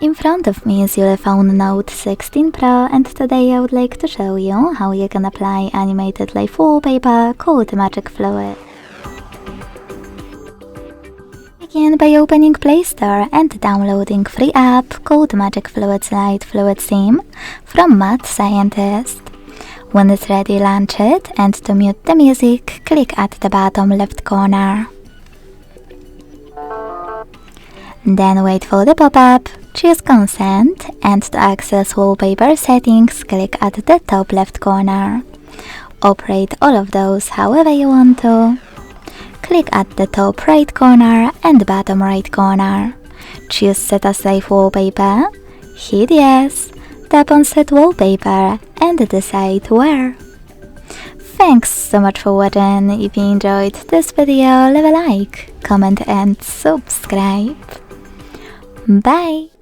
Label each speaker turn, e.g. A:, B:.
A: In front of me is Ulefone Note 16 Pro, and today I would like to show you how you can apply animated live wallpaper called Magic Fluid. Begin by opening Play Store and downloading free app called Magic Fluids Live Fluid Theme from Mad Scientist. When it's ready, launch it, and to mute the music, click at the bottom left corner. Then wait for the pop-up, choose Consent, and to access wallpaper settings, click at the top left corner. Operate all of those however you want to. Click at the top right corner and bottom right corner. Choose Set as Live Wallpaper, hit Yes, tap on Set Wallpaper, and decide where. Thanks so much for watching. If you enjoyed this video, leave a like, comment and subscribe. Bye!